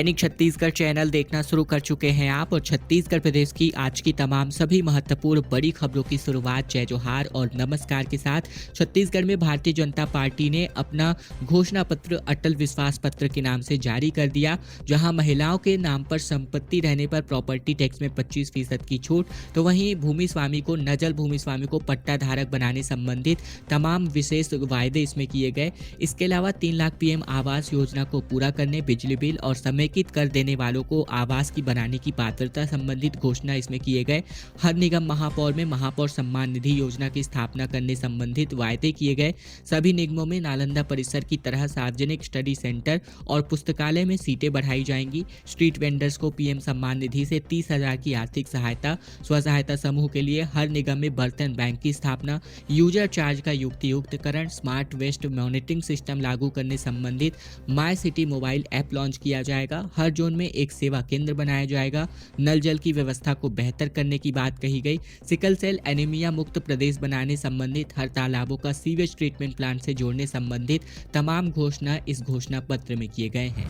दैनिक Chhattisgarh channel देखना शुरू कर चुके हैं आप और छत्तीसगढ़ प्रदेश की आज की तमाम सभी महत्वपूर्ण बड़ी खबरों की शुरुआत जय जोहार और नमस्कार के साथ। छत्तीसगढ़ में भारतीय जनता पार्टी ने अपना घोषणा पत्र अटल विश्वास पत्र के नाम से जारी कर दिया, जहां महिलाओं के नाम पर संपत्ति रहने पर प्रॉपर्टी टैक्स में 25% की छूट, तो वहीं भूमि स्वामी को नजल भूमि स्वामी को पट्टा धारक बनाने संबंधित तमाम विशेष वायदे इसमें किए गए। इसके अलावा 3 लाख पीएम आवास योजना को पूरा करने, बिजली बिल और समेकित कर देने वालों को आवास की बनाने की पात्रता संबंधित घोषणा इसमें किए गए। हर निगम महापौर में महापौर सम्मान निधि योजना की स्थापना करने संबंधित वायदे किए गए। सभी निगमों में नालंदा परिसर की तरह सार्वजनिक स्टडी सेंटर और पुस्तकालय में सीटें बढ़ाई जाएंगी। स्ट्रीट वेंडर्स को पीएम सम्मान निधि से 30,000 की आर्थिक सहायता। स्व सहायता समूह के लिए हर निगम में बर्तन बैंक की स्थापना। यूजर चार्ज का युक्तियुक्तकरण, स्मार्ट वेस्ट मॉनिटरिंग सिस्टम लागू करने संबंधित my city mobile app launch किया जाएगा। हर जोन में एक सेवा केंद्र बनाया जाएगा। नल जल की व्यवस्था को बेहतर करने की बात कही गई। सिकल सेल एनीमिया मुक्त प्रदेश बनाने संबंधित हर तालाबों का सीवेज ट्रीटमेंट प्लांट से जोड़ने संबंधित तमाम घोषणा इस घोषणा पत्र में किए गए हैं।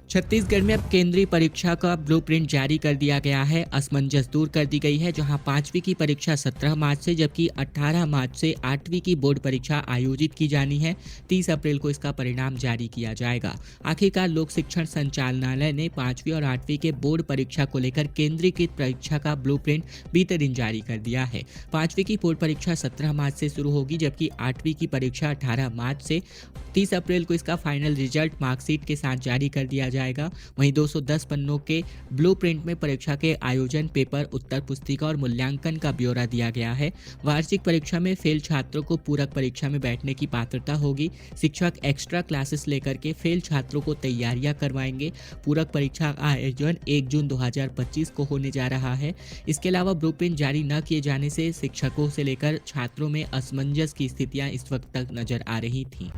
छत्तीसगढ़ में अब केंद्रीय परीक्षा का ब्लूप्रिंट जारी कर दिया गया है। असमंजस दूर कर दी गई है, जहां 5वीं की परीक्षा 17 मार्च से जबकि 18 मार्च से 8वीं की बोर्ड परीक्षा आयोजित की जानी है। 30 अप्रैल को इसका परिणाम जारी किया जाएगा। आखिरकार लोक शिक्षण संचालनालय ने 5वीं और 8वीं के बोर्ड परीक्षा को लेकर केंद्रीकृत परीक्षा का ब्लूप्रिंट बीते दिन जारी कर दिया है। 5वीं की बोर्ड परीक्षा 17 मार्च से शुरू होगी, जबकि 8वीं की परीक्षा 18 मार्च से। 30 अप्रैल को इसका फाइनल रिजल्ट मार्कशीट के साथ जारी कर दिया जाएगा। वहीं 210 पन्नों के ब्लूप्रिंट में परीक्षा के आयोजन, पेपर, उत्तर पुस्तिका और मूल्यांकन का ब्यौरा दिया गया है। वार्षिक परीक्षा में फेल छात्रों को पूरक परीक्षा में बैठने की पात्रता होगी। शिक्षक एक्स्ट्रा क्लासेस लेकर के फेल छात्रों को तैयारियां करवाएंगे। पूरक परीक्षा का आयोजन 1 जून 2025 को होने जा रहा है। इसके अलावा ब्लूप्रिंट जारी न किए जाने से शिक्षकों से लेकर छात्रों में असमंजस की स्थितियां इस वक्त तक नजर आ रही थीं।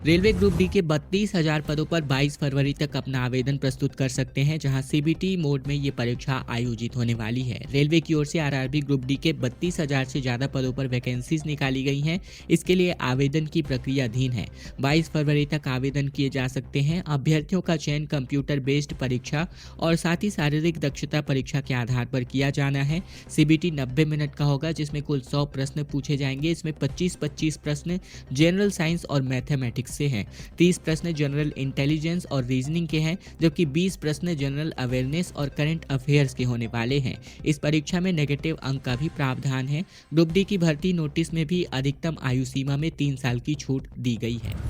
रेलवे ग्रुप डी के 32,000 पदों पर 22 फरवरी तक अपना आवेदन प्रस्तुत कर सकते हैं, जहां सीबीटी मोड में ये परीक्षा आयोजित होने वाली है। रेलवे की ओर से आरआरबी ग्रुप डी के 32,000 से ज़्यादा पदों पर वैकेंसीज निकाली गई हैं। इसके लिए आवेदन की प्रक्रिया अधीन है। 22 फरवरी तक आवेदन किए जा सकते हैं। अभ्यर्थियों का चयन कंप्यूटर बेस्ड परीक्षा और साथ ही शारीरिक दक्षता परीक्षा के आधार पर किया जाना है। सीबीटी 90 मिनट का होगा, जिसमें कुल 100 प्रश्न पूछे जाएंगे। इसमें 25-25 प्रश्न जनरल साइंस और मैथमेटिक्स से हैं। 30 प्रश्न जनरल इंटेलिजेंस और रीजनिंग के हैं, जबकि 20 प्रश्न जनरल अवेयरनेस और करंट अफेयर्स के होने वाले हैं। इस परीक्षा में नेगेटिव अंक का भी प्रावधान है। ग्रुप डी की भर्ती नोटिस में भी अधिकतम आयु सीमा में 3 साल की छूट दी गई है।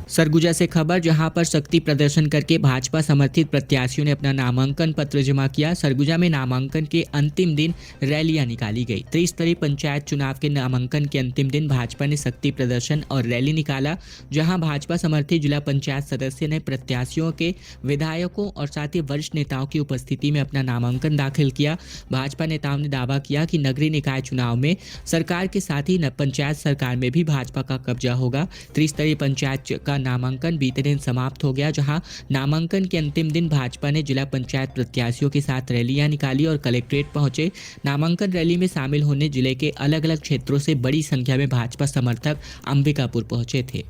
सरगुजा से खबर, जहां पर शक्ति प्रदर्शन करके भाजपा समर्थित प्रत्याशियों ने अपना नामांकन पत्र जमा किया। सरगुजा में नामांकन के अंतिम दिन रैलियां निकाली गई। त्रिस्तरीय पंचायत चुनाव के नामांकन के अंतिम दिन भाजपा ने शक्ति प्रदर्शन और रैली निकाला, जहां भाजपा समर्थित जिला पंचायत सदस्य ने प्रत्याशियों के, विधायकों और साथ ही वरिष्ठ नेताओं की उपस्थिति में अपना नामांकन दाखिल किया। भाजपा नेताओं ने दावा किया कि नगरीय निकाय चुनाव में सरकार के साथ ही पंचायत सरकार में भी भाजपा का कब्जा होगा। त्रिस्तरीय पंचायत का नामांकन बीते दिन समाप्त हो गया, जहां नामांकन के अंतिम दिन भाजपा ने जिला पंचायत प्रत्याशियों के साथ रैलियां निकाली और कलेक्ट्रेट पहुंचे। नामांकन रैली में शामिल होने जिले के अलग अलग क्षेत्रों से बड़ी संख्या में भाजपा समर्थक अंबिकापुर पहुंचे थे।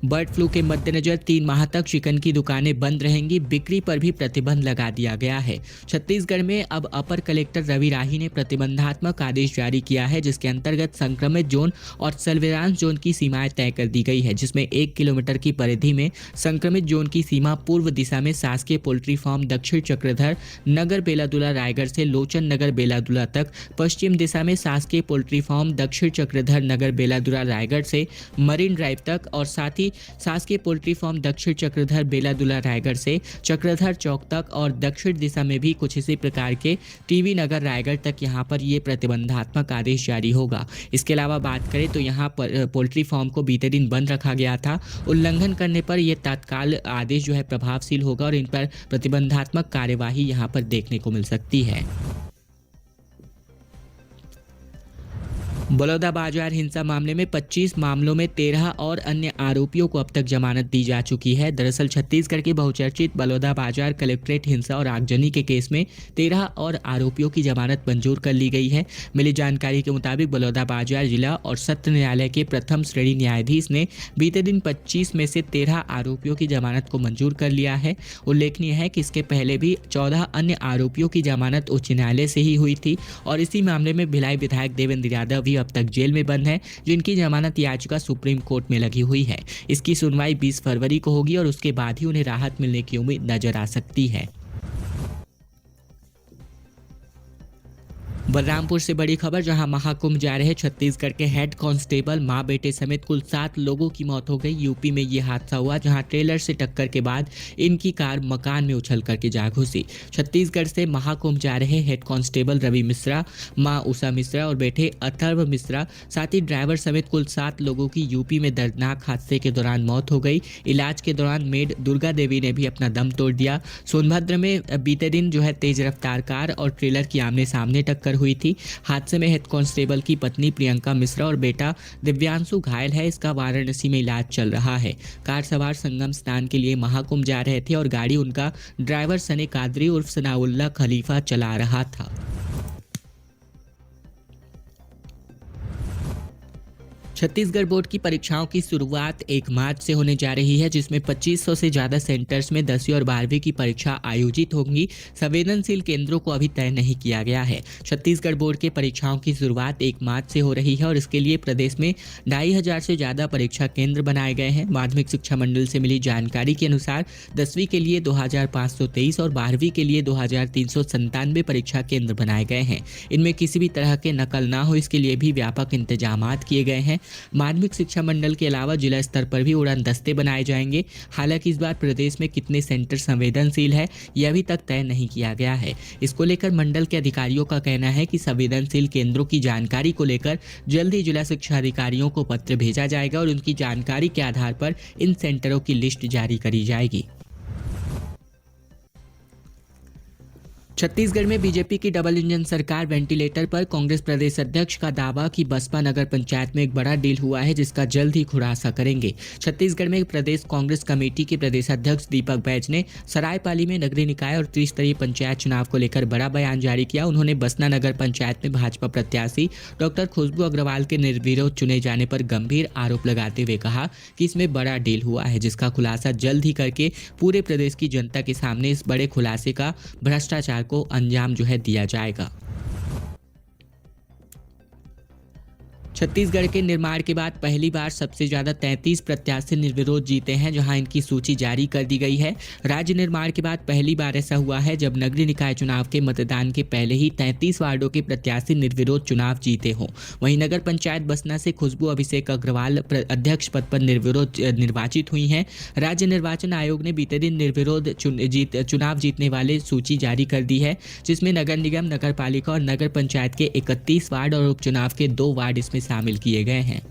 बर्ड फ्लू के मद्देनजर 3 माह तक चिकन की दुकानें बंद रहेंगी। बिक्री पर भी प्रतिबंध लगा दिया गया है। छत्तीसगढ़ में अब अपर कलेक्टर रवि राही ने प्रतिबंधात्मक आदेश जारी किया है, जिसके अंतर्गत संक्रमित जोन और सर्विलांस जोन की सीमाएं तय कर दी गई है, जिसमें 1 किलोमीटर की परिधि में संक्रमित जोन की सीमा पूर्व दिशा में शासकीय पोल्ट्री फार्म दक्षिण चक्रधर नगर बेलादुला रायगढ़ से लोचन नगर बेलादुला तक, पश्चिम दिशा में शासकीय पोल्ट्री फार्म दक्षिण चक्रधर नगर बेलादुला रायगढ़ से मरीन ड्राइव तक और साथ ही शासकीय पोल्ट्री फार्म दक्षिण चक्रधर बेलादुला रायगढ़ से चक्रधर चौक तक और दक्षिण दिशा में भी कुछ इसी प्रकार के टीवी नगर रायगढ़ तक यहाँ पर ये प्रतिबंधात्मक आदेश जारी होगा। इसके अलावा बात करें तो यहाँ पर पोल्ट्री फार्म को बीते दिन बंद रखा गया था। उल्लंघन करने पर यह तत्काल आदेश जो है प्रभावशील होगा और इन पर प्रतिबंधात्मक कार्यवाही यहाँ पर देखने को मिल सकती है। बलौदाबाजार हिंसा मामले में 25 मामलों में 13 और अन्य आरोपियों को अब तक जमानत दी जा चुकी है। दरअसल छत्तीसगढ़ के बहुचर्चित बलौदाबाजार कलेक्ट्रेट हिंसा और आगजनी के केस में 13 और आरोपियों की जमानत मंजूर कर ली गई है। मिली जानकारी के मुताबिक बलौदाबाजार जिला और सत्र न्यायालय के प्रथम श्रेणी न्यायाधीश ने बीते दिन 25 में से 13 आरोपियों की जमानत को मंजूर कर लिया है। उल्लेखनीय है कि इसके पहले भी 14 अन्य आरोपियों की जमानत उच्च न्यायालय से ही हुई थी और इसी मामले में भिलाई विधायक देवेंद्र यादव भी अब तक जेल में बंद है, जिनकी जमानत याचिका सुप्रीम कोर्ट में लगी हुई है। इसकी सुनवाई 20 फरवरी को होगी और उसके बाद ही उन्हें राहत मिलने की उम्मीद नजर आ सकती है। बलरामपुर से बड़ी खबर, जहां महाकुंभ जा रहे छत्तीसगढ़ के हेड कांस्टेबल मां बेटे समेत कुल 7 लोगों की मौत हो गई। यूपी में ये हादसा हुआ जहां ट्रेलर से टक्कर के बाद इनकी कार मकान में उछल करके जा घुसी। छत्तीसगढ़ से महाकुंभ जा रहे हेड कांस्टेबल रवि मिश्रा, मां उषा मिश्रा और बेटे अथर्व मिश्रा, साथ ही ड्राइवर समेत कुल 7 लोगों की यूपी में दर्दनाक हादसे के दौरान मौत हो गई। इलाज के दौरान मेड दुर्गा देवी ने भी अपना दम तोड़ दिया। सोनभद्र में बीते दिन तेज रफ्तार कार और ट्रेलर की आमने सामने टक्कर हुई थी। हादसे में हेड कांस्टेबल की पत्नी प्रियंका मिश्रा और बेटा दिव्यांशु घायल है। इसका वाराणसी में इलाज चल रहा है। कार सवार संगम स्नान के लिए महाकुंभ जा रहे थे और गाड़ी उनका ड्राइवर सने कादरी उर्फ सनाउल्ला खलीफा चला रहा था। छत्तीसगढ़ बोर्ड की परीक्षाओं की शुरुआत 1 मार्च से होने जा रही है, जिसमें 2500 से ज़्यादा सेंटर्स में 10वीं और 12वीं की परीक्षा आयोजित होंगी। संवेदनशील केंद्रों को अभी तय नहीं किया गया है। छत्तीसगढ़ बोर्ड के परीक्षाओं की शुरुआत 1 मार्च से हो रही है और इसके लिए प्रदेश में 2500 से ज़्यादा परीक्षा केंद्र बनाए गए हैं। माध्यमिक शिक्षा मंडल से मिली जानकारी के अनुसार 10वीं के लिए 2523 और 12वीं के लिए 2397 परीक्षा केंद्र बनाए गए हैं। इनमें किसी भी तरह के नकल ना हो, इसके लिए भी व्यापक इंतजाम किए गए हैं। माध्यमिक शिक्षा मंडल के अलावा जिला स्तर पर भी उड़ान दस्ते बनाए जाएंगे। हालांकि इस बार प्रदेश में कितने सेंटर संवेदनशील है, यह अभी तक तय नहीं किया गया है। इसको लेकर मंडल के अधिकारियों का कहना है कि संवेदनशील केंद्रों की जानकारी को लेकर जल्द ही जिला शिक्षा अधिकारियों को पत्र भेजा जाएगा और उनकी जानकारी के आधार पर इन सेंटरों की लिस्ट जारी करी जाएगी। छत्तीसगढ़ में बीजेपी की डबल इंजन सरकार वेंटिलेटर पर, कांग्रेस प्रदेश अध्यक्ष का दावा कि बसपा नगर पंचायत में एक बड़ा डील हुआ है जिसका जल्द ही खुलासा करेंगे। छत्तीसगढ़ में प्रदेश कांग्रेस कमेटी के प्रदेश अध्यक्ष दीपक बैज ने सरायपाली में नगरीय निकाय और त्रिस्तरीय पंचायत चुनाव को लेकर बड़ा बयान जारी किया। उन्होंने बसना नगर पंचायत में भाजपा प्रत्याशी डॉक्टर खुशबू अग्रवाल के निर्विरोध चुने जाने पर गंभीर आरोप लगाते हुए कहा कि इसमें बड़ा डील हुआ है, जिसका खुलासा जल्द ही करके पूरे प्रदेश की जनता के सामने इस बड़े खुलासे का भ्रष्टाचार को अंजाम दिया जाएगा। छत्तीसगढ़ के निर्माण के बाद पहली बार सबसे ज्यादा 33 प्रत्याशी निर्विरोध जीते हैं, जहां इनकी सूची जारी कर दी गई है। राज्य निर्माण के बाद पहली बार ऐसा हुआ है जब नगरीय निकाय चुनाव के मतदान के पहले ही 33 वार्डों के प्रत्याशी निर्विरोध चुनाव जीते हों। वहीं नगर पंचायत बसना से खुशबू अभिषेक अग्रवाल अध्यक्ष पद पर निर्विरोध निर्वाचित हुई हैं। राज्य निर्वाचन आयोग ने बीते दिन निर्विरोध चुनाव जीतने वाले सूची जारी कर दी है, जिसमें नगर निगम, नगर पालिका और नगर पंचायत के 31 वार्ड और उपचुनाव के 2 वार्ड इसमें शामिल किए गए हैं।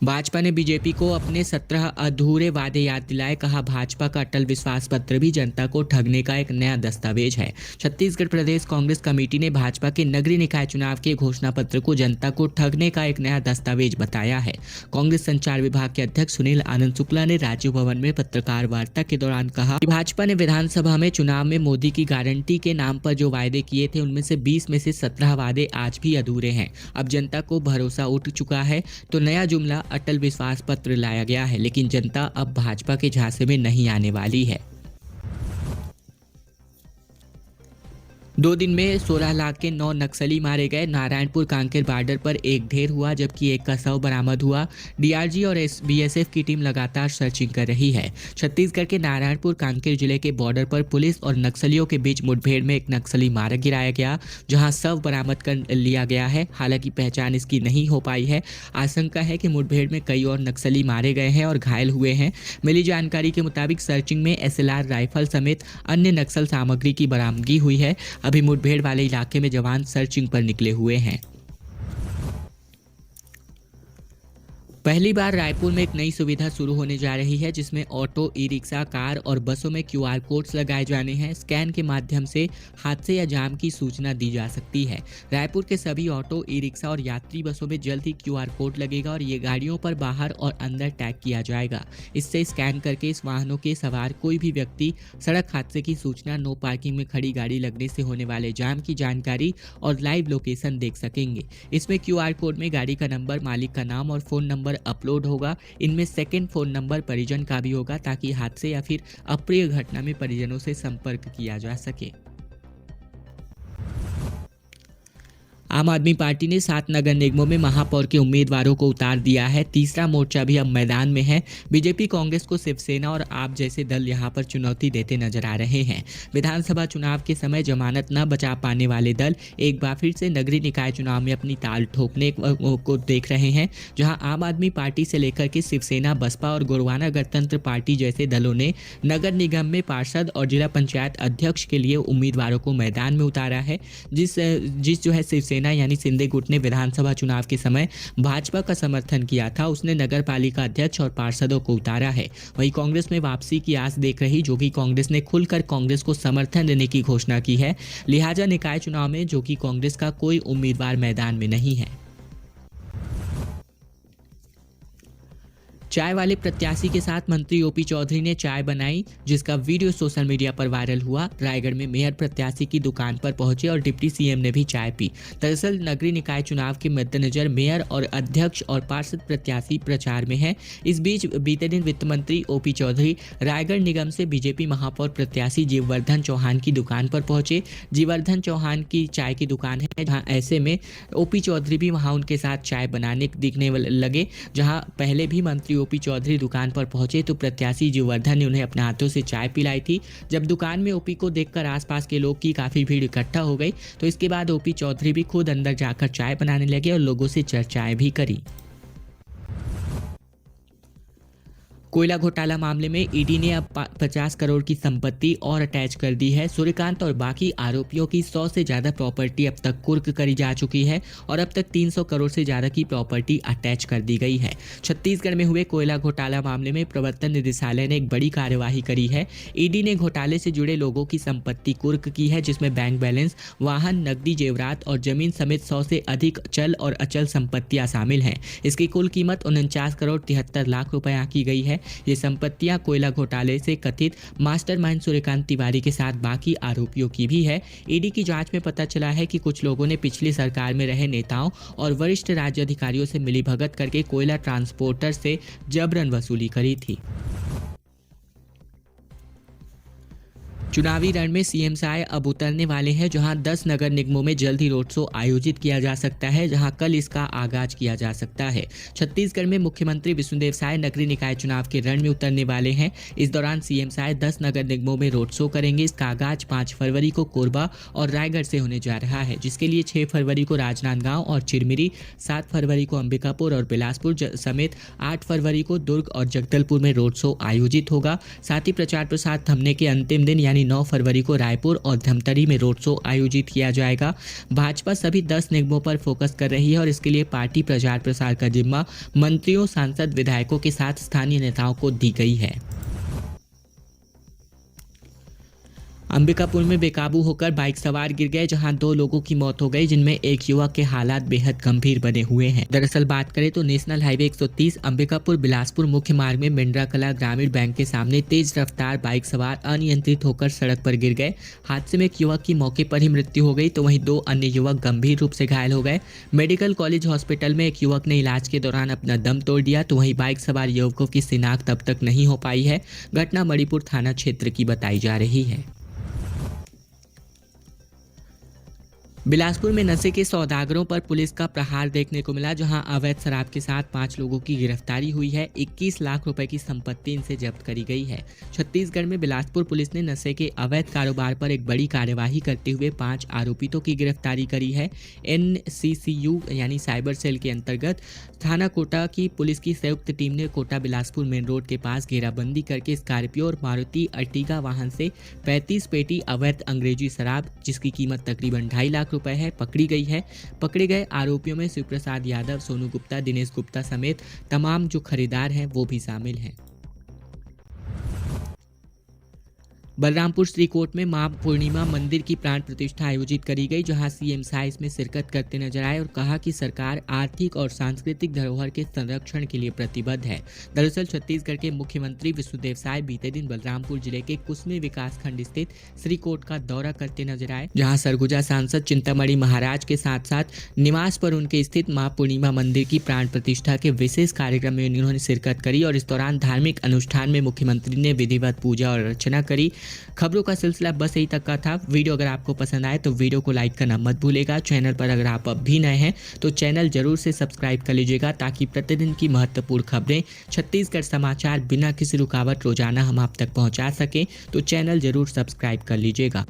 भाजपा ने बीजेपी को अपने 17 अधूरे वादे याद दिलाए। कहा, भाजपा का अटल विश्वास पत्र भी जनता को ठगने का एक नया दस्तावेज है। छत्तीसगढ़ प्रदेश कांग्रेस कमेटी ने भाजपा के नगरीय निकाय चुनाव के घोषणा पत्र को जनता को ठगने का एक नया दस्तावेज बताया है। कांग्रेस संचार विभाग के अध्यक्ष सुनील आनंद शुक्ला ने राजीव भवन में पत्रकार वार्ता के दौरान कहा कि भाजपा ने विधानसभा में चुनाव में मोदी की गारंटी के नाम पर जो वायदे किए थे, उनमें से 20 में से 17 वादे आज भी अधूरे हैं। अब जनता को भरोसा उठ चुका है, तो नया जुमला अटल विश्वास पत्र लाया गया है, लेकिन जनता अब भाजपा के झांसे में नहीं आने वाली है। 2 दिन में 16 लाख के 9 नक्सली मारे गए। नारायणपुर कांकेर बॉर्डर पर एक ढेर हुआ, जबकि एक का शव बरामद हुआ। डीआरजी और बीएसएफ की टीम लगातार सर्चिंग कर रही है। छत्तीसगढ़ के नारायणपुर कांकेर जिले के बॉर्डर पर पुलिस और नक्सलियों के बीच मुठभेड़ में एक नक्सली मारा गिराया गया, जहां शव बरामद कर लिया गया है। हालांकि पहचान इसकी नहीं हो पाई है। आशंका है कि मुठभेड़ में कई और नक्सली मारे गए हैं और घायल हुए हैं। मिली जानकारी के मुताबिक सर्चिंग में एसएलआर राइफल समेत अन्य नक्सल सामग्री की बरामदगी हुई है। अभी मुठभेड़ वाले इलाके में जवान सर्चिंग पर निकले हुए हैं। पहली बार रायपुर में एक नई सुविधा शुरू होने जा रही है जिसमें ऑटो, ई रिक्शा, कार और बसों में क्यूआर कोड्स लगाए जाने हैं। स्कैन के माध्यम से हादसे या जाम की सूचना दी जा सकती है। रायपुर के सभी ऑटो, ई रिक्शा और यात्री बसों में जल्द ही क्यूआर कोड लगेगा और ये गाड़ियों पर बाहर और अंदर टैग किया जाएगा। इससे स्कैन करके इस वाहनों के सवार कोई भी व्यक्ति सड़क हादसे की सूचना, नो पार्किंग में खड़ी गाड़ी लगने से होने वाले जाम की जानकारी और लाइव लोकेशन देख सकेंगे। इसमें क्यूआर कोड में गाड़ी का नंबर, मालिक का नाम और फोन नंबर अपलोड होगा। इनमें सेकंड फोन नंबर परिजन का भी होगा ताकि हादसे या फिर अप्रिय घटना में परिजनों से संपर्क किया जा सके। आम आदमी पार्टी ने 7 नगर निगमों में महापौर के उम्मीदवारों को उतार दिया है। तीसरा मोर्चा भी अब मैदान में है। बीजेपी, कांग्रेस को शिवसेना और आप जैसे दल यहां पर चुनौती देते नजर आ रहे हैं। विधानसभा चुनाव के समय जमानत न बचा पाने वाले दल एक बार फिर से नगरीय निकाय चुनाव में अपनी ताल ठोकने को देख रहे हैं। जहां आम आदमी पार्टी से लेकर के शिवसेना, बसपा और गोरवाना गणतंत्र पार्टी जैसे दलों ने नगर निगम में पार्षद और जिला पंचायत अध्यक्ष के लिए उम्मीदवारों को मैदान में उतारा है। जिस जो है शिवसेना यानी शिंदे गुट ने विधानसभा चुनाव के समय भाजपा का समर्थन किया था, उसने नगर पालिका अध्यक्ष और पार्षदों को उतारा है। वहीं कांग्रेस में वापसी की आस देख रही, जो कि कांग्रेस ने खुलकर कांग्रेस को समर्थन देने की घोषणा की है। लिहाजा निकाय चुनाव में जो कि कांग्रेस का कोई उम्मीदवार मैदान में नहीं है। चाय वाले प्रत्याशी के साथ मंत्री ओपी चौधरी ने चाय बनाई, जिसका वीडियो सोशल मीडिया पर वायरल हुआ। रायगढ़ में मेयर प्रत्याशी की दुकान पर पहुंचे और डिप्टी सीएम ने भी चाय पी। दरअसल नगरीय निकाय चुनाव के मद्देनजर मेयर और अध्यक्ष और पार्षद प्रत्याशी प्रचार में हैं। इस बीच बीते दिन वित्त मंत्री ओपी चौधरी रायगढ़ निगम से बीजेपी महापौर प्रत्याशी जीवर्धन चौहान की दुकान पर पहुंचे। जीवर्धन चौहान की चाय की दुकान है, जहाँ ऐसे में ओपी चौधरी भी वहां उनके साथ चाय बनाने दिखने लगे। जहां पहले भी मंत्री ओपी चौधरी दुकान पर पहुंचे तो प्रत्याशी जीवर्धन ने उन्हें अपने हाथों से चाय पिलाई थी। जब दुकान में ओपी को देखकर आसपास के लोग की काफी भीड़ इकट्ठा हो गई, तो इसके बाद ओपी चौधरी भी खुद अंदर जाकर चाय बनाने लगे और लोगों से चर्चाएं भी करी। कोयला घोटाला मामले में ईडी ने अब 50 करोड़ की संपत्ति और अटैच कर दी है। सूर्यकांत और बाकी आरोपियों की 100 से ज़्यादा प्रॉपर्टी अब तक कुर्क करी जा चुकी है और अब तक 300 करोड़ से ज़्यादा की प्रॉपर्टी अटैच कर दी गई है। छत्तीसगढ़ में हुए कोयला घोटाला मामले में प्रवर्तन निदेशालय ने एक बड़ी कार्यवाही करी है। ईडी ने घोटाले से जुड़े लोगों की संपत्ति कुर्क की है, जिसमें बैंक बैलेंस, वाहन, नकदी, जेवरात और जमीन समेत 100 से अधिक चल और अचल संपत्तियां शामिल हैं। इसकी कुल कीमत 49 करोड़ 73 लाख रुपए आंकी गई है। ये संपत्तियां कोयला घोटाले से कथित मास्टरमाइंड सूर्यकांत तिवारी के साथ बाकी आरोपियों की भी है। ईडी की जांच में पता चला है कि कुछ लोगों ने पिछली सरकार में रहे नेताओं और वरिष्ठ राज्य अधिकारियों से मिलीभगत करके कोयला ट्रांसपोर्टर से जबरन वसूली करी थी। चुनावी रण में सीएम साय अब उतरने वाले हैं, जहां 10 नगर निगमों में जल्द ही रोड शो आयोजित किया जा सकता है, जहां कल इसका आगाज किया जा सकता है। छत्तीसगढ़ में मुख्यमंत्री विष्णुदेव साय नगरीय निकाय चुनाव के रण में उतरने वाले हैं। इस दौरान सीएम साय 10 नगर निगमों में रोड शो करेंगे। इसका आगाज 5 फरवरी को कोरबा और रायगढ़ से होने जा रहा है, जिसके लिए 6 फरवरी को राजनांदगांव और चिरमिरी, 7 फरवरी को अंबिकापुर और बिलासपुर समेत 8 फरवरी को दुर्ग और जगदलपुर में रोड शो आयोजित होगा। साथ ही प्रचार प्रसार थमने के अंतिम दिन यानी 9 फरवरी को रायपुर और धमतरी में रोड शो आयोजित किया जाएगा। भाजपा सभी 10 निगमों पर फोकस कर रही है और इसके लिए पार्टी प्रचार प्रसार का जिम्मा मंत्रियों, सांसद, विधायकों के साथ स्थानीय नेताओं को दी गई है। अंबिकापुर में बेकाबू होकर बाइक सवार गिर गए, जहां 2 लोगों की मौत हो गई, जिनमें एक युवक के हालात बेहद गंभीर बने हुए हैं। दरअसल बात करें तो नेशनल हाईवे 130 अंबिकापुर बिलासपुर मुख्य मार्ग में मिंडरा कला ग्रामीण बैंक के सामने तेज रफ्तार बाइक सवार अनियंत्रित होकर सड़क पर गिर गए। हादसे में एक युवक की मौके पर ही मृत्यु हो गई, तो वहीं 2 अन्य युवक गंभीर रूप से घायल हो गए। मेडिकल कॉलेज हॉस्पिटल में एक युवक ने इलाज के दौरान अपना दम तोड़ दिया, तो वहीं बाइक सवार युवकों की शिनाख्त अब तक नहीं हो पाई है। घटना मणिपुर थाना क्षेत्र की बताई जा रही है। बिलासपुर में नशे के सौदागरों पर पुलिस का प्रहार देखने को मिला, जहां अवैध शराब के साथ 5 लोगों की गिरफ्तारी हुई है। 21 लाख रुपए की संपत्ति इनसे जब्त करी गई है। छत्तीसगढ़ में बिलासपुर पुलिस ने नशे के अवैध कारोबार पर एक बड़ी कार्यवाही करते हुए 5 आरोपितों की गिरफ्तारी करी है। NCCU यानी साइबर सेल के अंतर्गत थाना कोटा की पुलिस की संयुक्त टीम ने कोटा बिलासपुर मेन रोड के पास घेराबंदी करके स्कॉर्पियो और मारुति अर्टिगा वाहन से 35 पेटी अवैध अंग्रेजी शराब, जिसकी कीमत तकरीबन 2.5 लाख लाख रुपए है पकड़ी गई है। पकड़े गए आरोपियों में शिवप्रसाद यादव, सोनू गुप्ता, दिनेश गुप्ता समेत तमाम जो खरीदार हैं वो भी शामिल हैं। बलरामपुर श्री कोट में मां पूर्णिमा मंदिर की प्राण प्रतिष्ठा आयोजित करी गई, जहां सीएम शाह इसमें शिरकत करते नजर आए और कहा कि सरकार आर्थिक और सांस्कृतिक धरोहर के संरक्षण के लिए प्रतिबद्ध है। दरअसल छत्तीसगढ़ के मुख्यमंत्री विष्णुदेव साय बीते दिन बलरामपुर जिले के कुसमी विकासखंड स्थित श्री कोट का दौरा करते नजर आए, जहाँ सरगुजा सांसद चिंतामणि महाराज के साथ साथ निवास पर उनके स्थित मां पूर्णिमा मंदिर की प्राण प्रतिष्ठा के विशेष कार्यक्रम में उन्होंने शिरकत करी और इस दौरान धार्मिक अनुष्ठान में मुख्यमंत्री ने विधिवत पूजा और अर्चना करी। खबरों का सिलसिला बस यही तक का था। वीडियो अगर आपको पसंद आए तो वीडियो को लाइक करना मत भूलेगा। चैनल पर अगर आप अब भी नए हैं तो चैनल जरूर से सब्सक्राइब कर लीजिएगा, ताकि प्रतिदिन की महत्वपूर्ण खबरें, छत्तीसगढ़ समाचार बिना किसी रुकावट रोजाना हम आप तक पहुंचा सकें। तो चैनल जरूर सब्सक्राइब कर लीजिएगा।